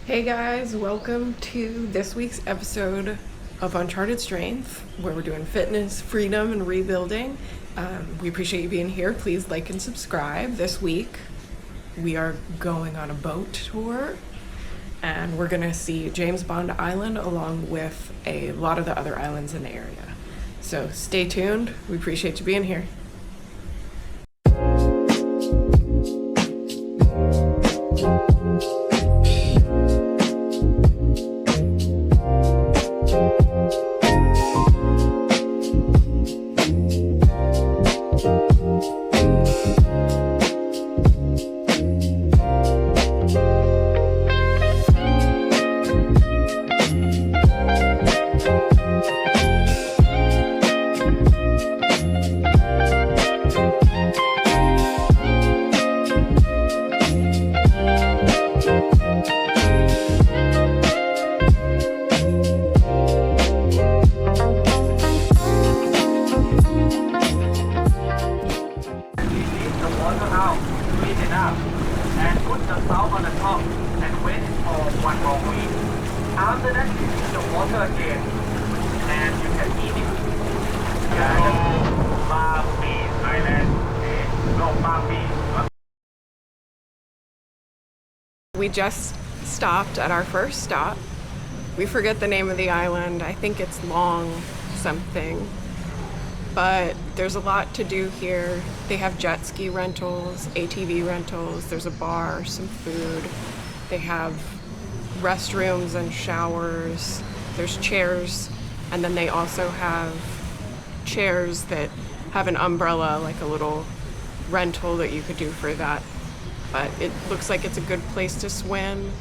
Hey guys, welcome to this week's episode of Uncharted Strength, where we're doing fitness, freedom, and rebuilding. We appreciate you being here. Please like and subscribe. This week, we are going on a boat tour, and we're gonna see James Bond Island along with a lot of the other islands in the area. So stay tuned. We appreciate you being here. And put the salt on the top and wait for 1 more week. After that, you use the water again and you can eat it. Thailand. We just stopped at our first stop. We forget the name of the island. I think it's Long something. But there's a lot to do here. They have jet ski rentals, ATV rentals, there's a bar, some food. They have restrooms and showers. There's chairs, and then they also have chairs that have an umbrella, like a little rental that you could do for that. But it looks like it's a good place to swim.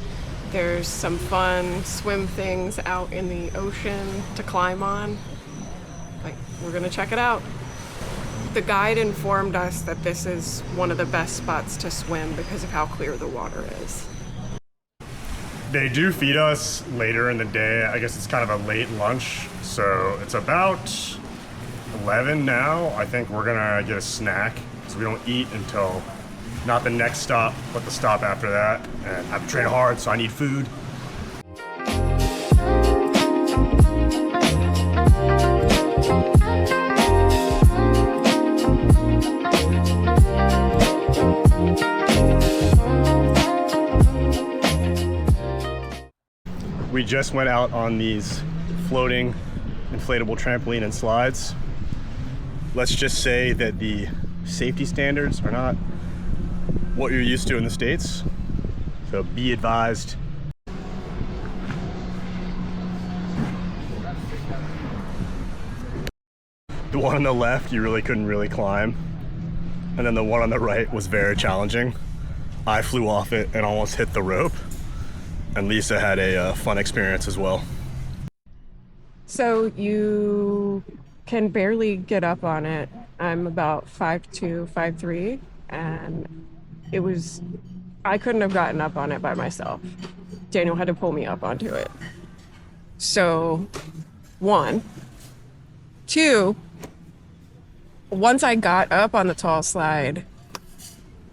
There's some fun swim things out in the ocean to climb on. Like, we're gonna check it out. The guide informed us that this is one of the best spots to swim because of how clear the water is. They do feed us later in the day. I guess it's kind of a late lunch, so it's about 11 now. I think we're gonna get a snack, so we don't eat until not the next stop, but the stop after that. And I've trained hard, so I need food. We just went out on these floating inflatable trampoline and slides. Let's just say that the safety standards are not what you're used to in the States, so be advised. The one on the left you really couldn't climb, and then the one on the right was very challenging. I flew off it and almost hit the rope. And Lisa had a fun experience as well. So you can barely get up on it. I'm about 5'2", 5'3", and I couldn't have gotten up on it by myself. Daniel had to pull me up onto it. So, 1. 2, once I got up on the tall slide,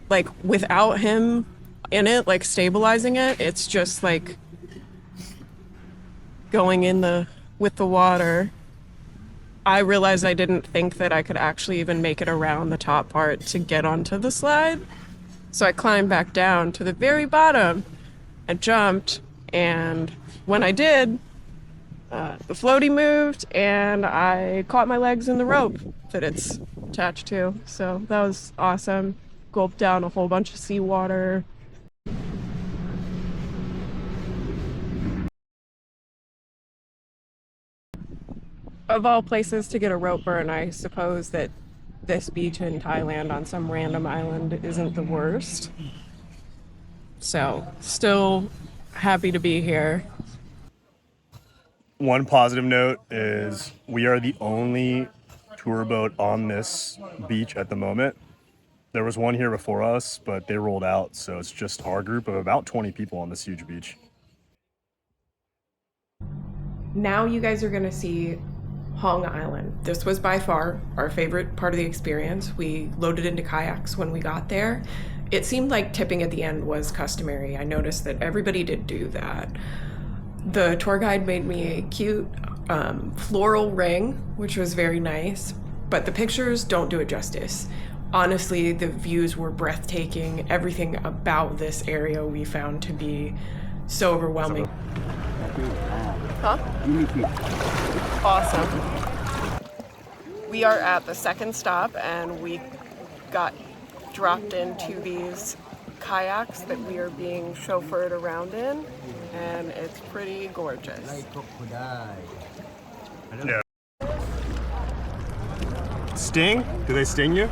like without him in it, like stabilizing it, it's just like going with the water. I realized I didn't think that I could actually even make it around the top part to get onto the slide. So I climbed back down to the very bottom and jumped, and when I did, the floaty moved and I caught my legs in the rope that it's attached to. So that was awesome. Gulped down a whole bunch of seawater. Of all places to get a rope burn, I suppose that this beach in Thailand on some random island isn't the worst. So, still happy to be here. One positive note is we are the only tour boat on this beach at the moment. There was one here before us, but they rolled out, so it's just our group of about 20 people on this huge beach. Now you guys are gonna see Phang Island. This was by far our favorite part of the experience. We loaded into kayaks when we got there, It seemed like tipping at the end was customary. I noticed that everybody did do that. The tour guide made me a cute floral ring, which was very nice, but the pictures don't do it justice. Honestly, the views were breathtaking. Everything about this area we found to be so overwhelming. Huh? Awesome. We are at the second stop and we got dropped into these kayaks that we are being chauffeured around in, and it's pretty gorgeous. Yeah. Sting? Do they sting you?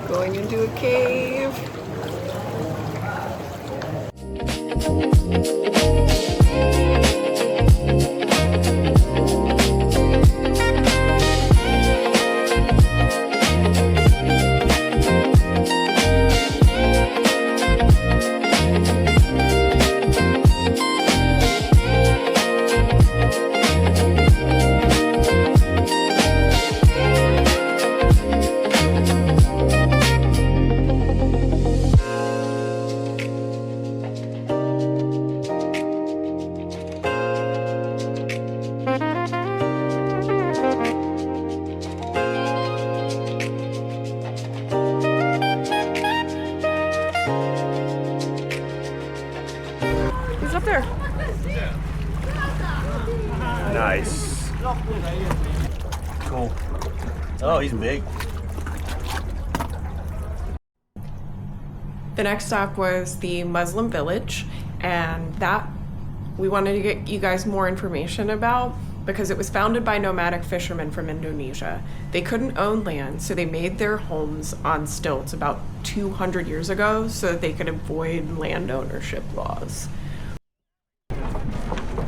Going into a cave. He's up there. Nice. Cool. Oh, he's big. The next stop was the Muslim village, and that we wanted to get you guys more information about because it was founded by nomadic fishermen from Indonesia. They couldn't own land, so they made their homes on stilts about 200 years ago so that they could avoid land ownership laws.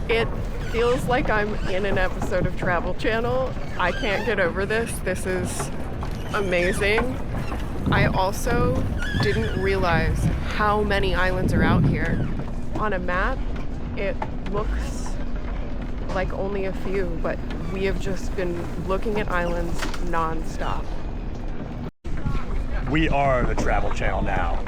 It feels like I'm in an episode of Travel Channel. I can't get over this. This is amazing. I also didn't realize how many islands are out here. On a map, it looks like only a few, but we have just been looking at islands non-stop. We are the Travel Channel now.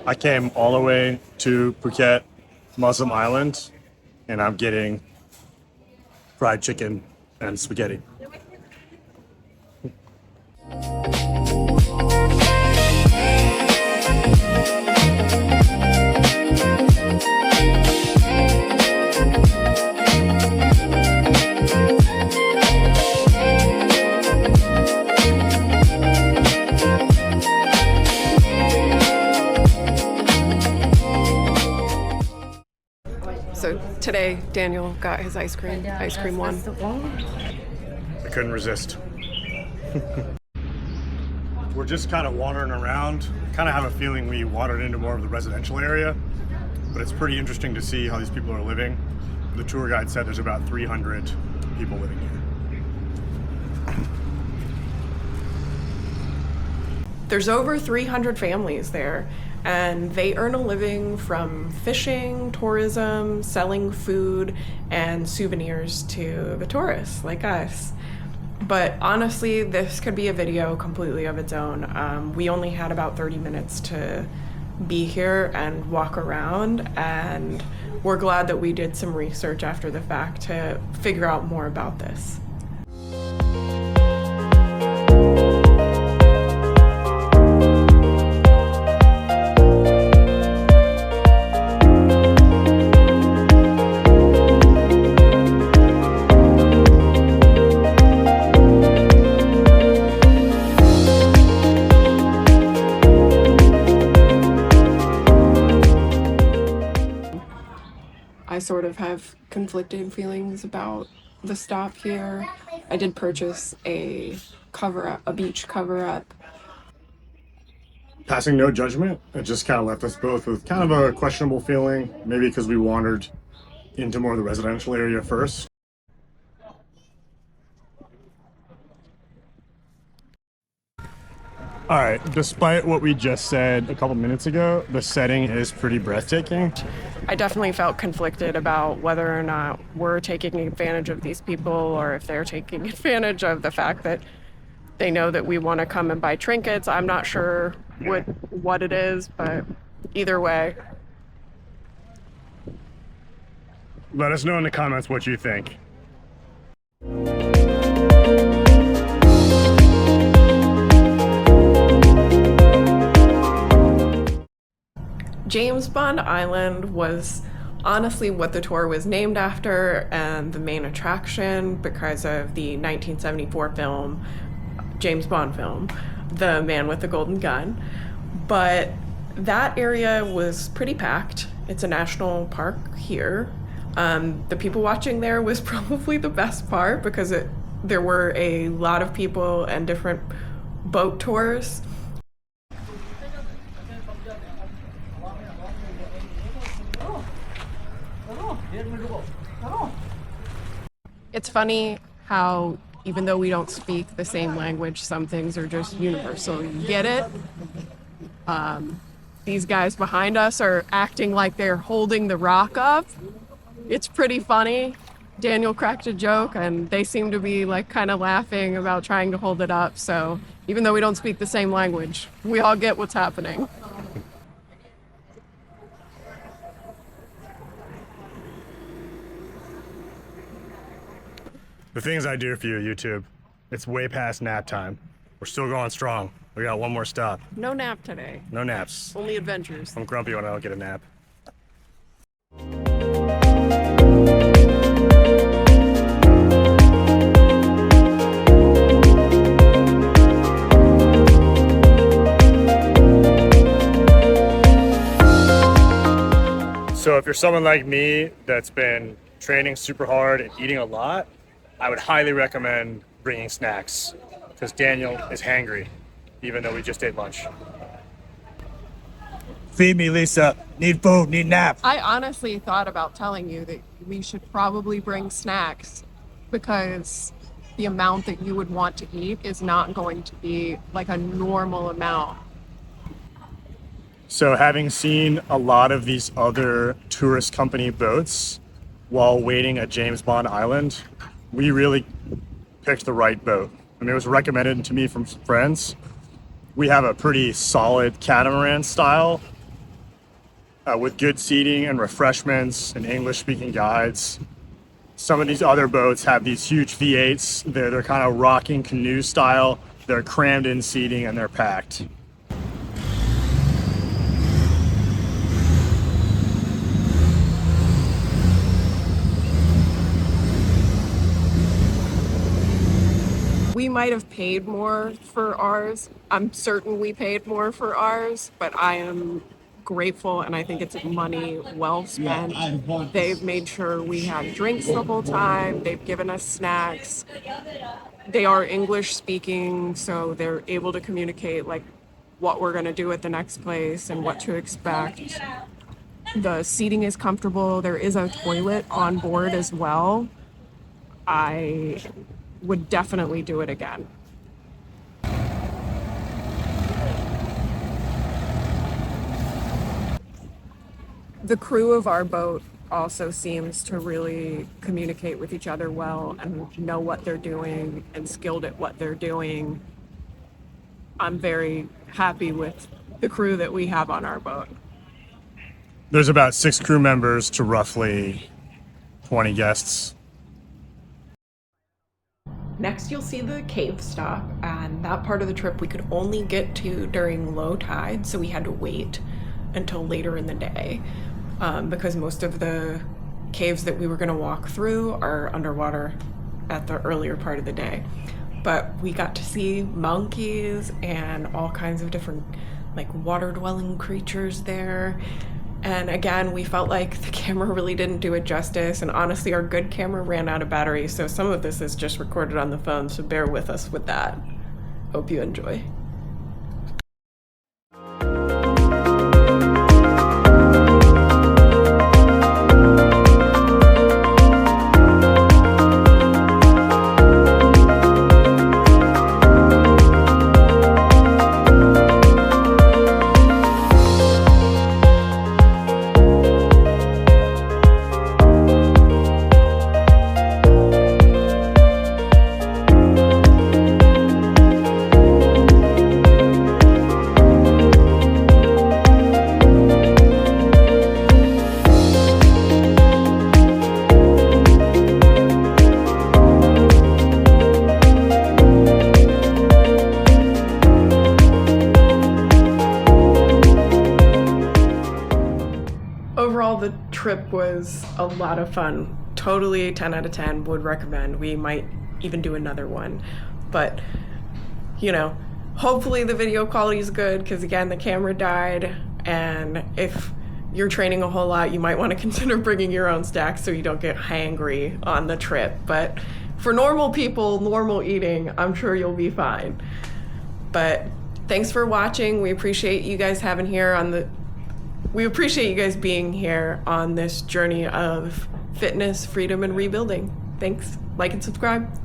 I came all the way to Phuket, Muslim Island, and I'm getting fried chicken and spaghetti. So today, Daniel got his ice cream. Ice cream won. I couldn't resist. We're just kind of wandering around. Kind of have a feeling we wandered into more of the residential area, but it's pretty interesting to see how these people are living. The tour guide said there's about 300 people living here. There's over 300 families there, and they earn a living from fishing, tourism, selling food, and souvenirs to the tourists like us. But honestly, this could be a video completely of its own. We only had about 30 minutes to be here and walk around, and we're glad that we did some research after the fact to figure out more about this. I sort of have conflicted feelings about the stop here. I did purchase a beach cover up. Passing no judgment, it just kind of left us both with kind of a questionable feeling, maybe because we wandered into more of the residential area first. All right, despite what we just said a couple minutes ago, the setting is pretty breathtaking. I definitely felt conflicted about whether or not we're taking advantage of these people or if they're taking advantage of the fact that they know that we want to come and buy trinkets. I'm not sure what it is, but either way. Let us know in the comments what you think. James Bond Island was honestly what the tour was named after and the main attraction because of the 1974 film, James Bond film, The Man with the Golden Gun. But that area was pretty packed. It's a national park here. The people watching there was probably the best part because there were a lot of people and different boat tours. It's funny how even though we don't speak the same language, some things are just universal. You get it? These guys behind us are acting like they're holding the rock up. It's pretty funny. Daniel cracked a joke and they seem to be like kind of laughing about trying to hold it up. So even though we don't speak the same language, we all get what's happening. The things I do for you, YouTube, it's way past nap time. We're still going strong. We got one more stop. No nap today. No naps. Only adventures. I'm grumpy when I don't get a nap. So if you're someone like me that's been training super hard and eating a lot, I would highly recommend bringing snacks because Daniel is hangry, even though we just ate lunch. Feed me, Lisa. Need food, need nap. I honestly thought about telling you that we should probably bring snacks because the amount that you would want to eat is not going to be like a normal amount. So having seen a lot of these other tourist company boats while waiting at James Bond Island, we really picked the right boat. I mean, it was recommended to me from some friends. We have a pretty solid catamaran style with good seating and refreshments and English-speaking guides. Some of these other boats have these huge V8s. They're kind of rocking canoe style. They're crammed in seating and they're packed. We might have paid more for ours. I'm certain we paid more for ours, but I am grateful and I think it's money well spent. They've made sure we had drinks the whole time. They've given us snacks. They are English speaking, so they're able to communicate like what we're going to do at the next place and what to expect. The seating is comfortable. There is a toilet on board as well. I would definitely do it again. The crew of our boat also seems to really communicate with each other well and know what they're doing and skilled at what they're doing. I'm very happy with the crew that we have on our boat. There's about 6 crew members to roughly 20 guests. Next, you'll see the cave stop, and that part of the trip we could only get to during low tide, so we had to wait until later in the day because most of the caves that we were going to walk through are underwater at the earlier part of the day. But we got to see monkeys and all kinds of different like water-dwelling creatures there, And again, we felt like the camera really didn't do it justice, and honestly, our good camera ran out of battery, so some of this is just recorded on the phone, so bear with us with that. Hope you enjoy. Overall, the trip was a lot of fun. Totally 10 out of 10, would recommend. We might even do another one. But, you know, hopefully the video quality is good, because again, the camera died, and if you're training a whole lot, you might want to consider bringing your own stack so you don't get hangry on the trip. But for normal people, normal eating, I'm sure you'll be fine. But thanks for watching. We appreciate you guys being here on this journey of fitness, freedom, and rebuilding. Thanks. Like and subscribe.